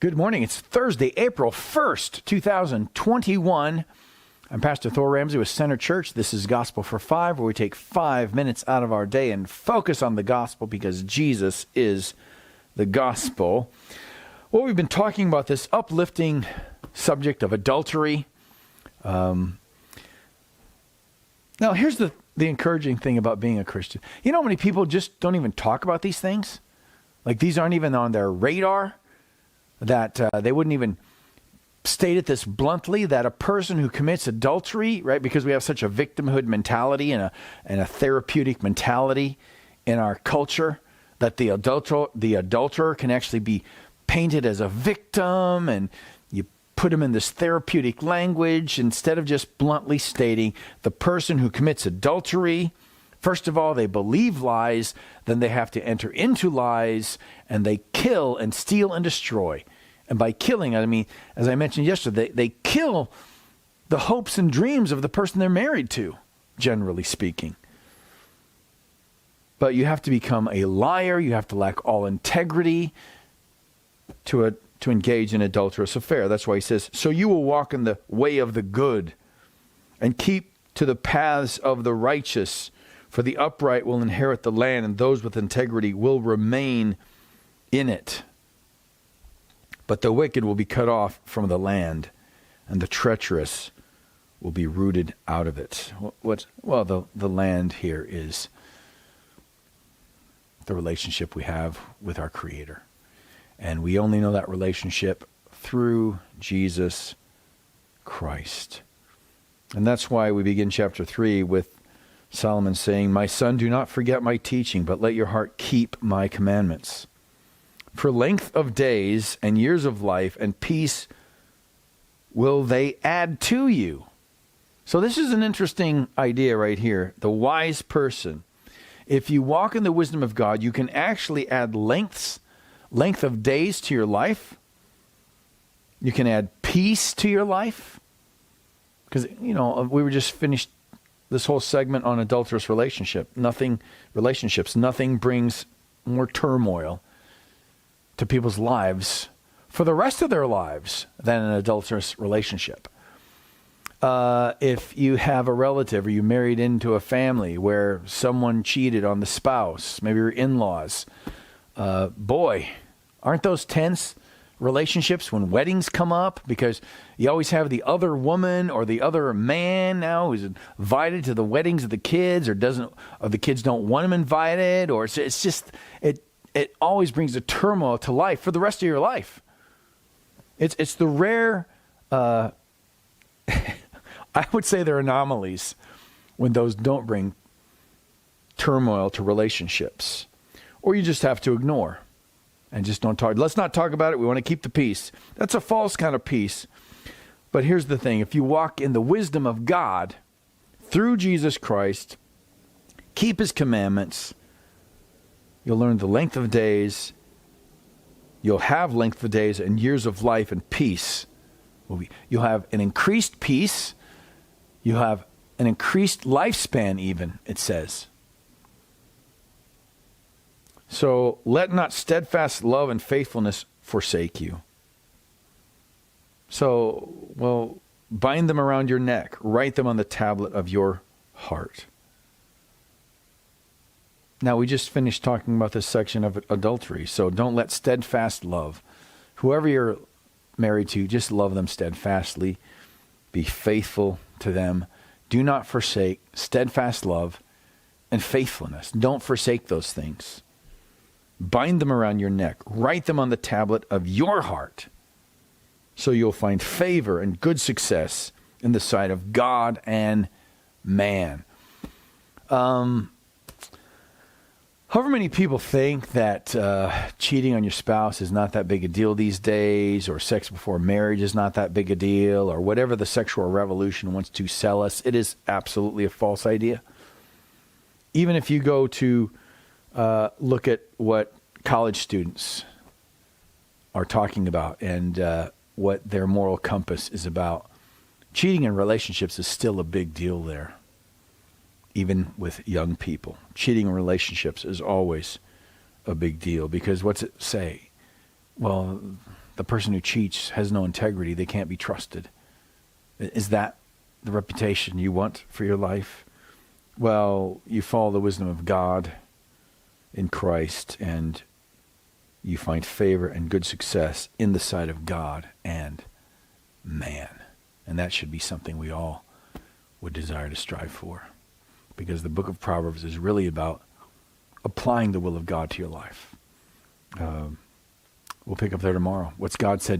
Good morning. It's Thursday, April 1st, 2021. I'm Pastor Thor Ramsey with Center Church. This is Gospel for Five, where we take 5 minutes out of our day and focus on the gospel because Jesus is the gospel. Well, we've been talking about this uplifting subject of adultery. Now, here's the encouraging thing about being a Christian. You know how many people just don't even talk about these things? Like these aren't even on their radar? That they wouldn't even state it this bluntly, that a person who commits adultery, right, because we have such a victimhood mentality and a therapeutic mentality in our culture, that the adulterer can actually be painted as a victim, and you put him in this therapeutic language instead of just bluntly stating the person who commits adultery. First of all, they believe lies, then they have to enter into lies, and they kill and steal and destroy. And by killing, I mean, as I mentioned yesterday, they kill the hopes and dreams of the person they're married to, generally speaking. But you have to become a liar, you have to lack all integrity to engage in adulterous affair. That's why he says, so you will walk in the way of the good and keep to the paths of the righteous. For the upright will inherit the land, and those with integrity will remain in it. But the wicked will be cut off from the land, and the treacherous will be rooted out of it. Well, the land here is the relationship we have with our Creator. And we only know that relationship through Jesus Christ. And that's why we begin chapter 3 with Solomon saying, my son, do not forget my teaching, but let your heart keep my commandments. For length of days and years of life and peace will they add to you. So this is an interesting idea right here. The wise person, if you walk in the wisdom of God, you can actually add length of days to your life. You can add peace to your life. Because, we were just finished this whole segment on adulterous relationships. Nothing brings more turmoil to people's lives for the rest of their lives than an adulterous relationship. If you have a relative or you married into a family where someone cheated on the spouse, maybe your in-laws, boy, aren't those tense relationships when weddings come up, because you always have the other woman or the other man now who's invited to the weddings of the kids, or the kids don't want him invited, or it's just it always brings a turmoil to life for the rest of your life. It's the rare I would say they're anomalies when those don't bring turmoil to relationships, or you just have to ignore and just don't talk. Let's not talk about it. We want to keep the peace. That's a false kind of peace. But here's the thing. If you walk in the wisdom of God through Jesus Christ, keep his commandments, you'll learn the length of days. You'll have length of days and years of life and peace. You'll have an increased peace. You'll have an increased lifespan even, it says. So let not steadfast love and faithfulness forsake you. So, bind them around your neck. Write them on the tablet of your heart. Now, we just finished talking about this section of adultery. So don't let steadfast love. Whoever you're married to, just love them steadfastly. Be faithful to them. Do not forsake steadfast love and faithfulness. Don't forsake those things. Bind them around your neck. Write them on the tablet of your heart, so you'll find favor and good success in the sight of God and man. However many people think that cheating on your spouse is not that big a deal these days, or sex before marriage is not that big a deal, or whatever the sexual revolution wants to sell us, it is absolutely a false idea. Even if you go to look at what college students are talking about and what their moral compass is about, cheating in relationships is still a big deal there, even with young people. Cheating in relationships is always a big deal, because what's it say? Well, The person who cheats has no integrity. They can't be trusted. Is that the reputation you want for your life? Well, you follow the wisdom of God in Christ, and you find favor and good success in the sight of God and man. And that should be something we all would desire to strive for. Because the book of Proverbs is really about applying the will of God to your life. We'll pick up there tomorrow. What's God said to you?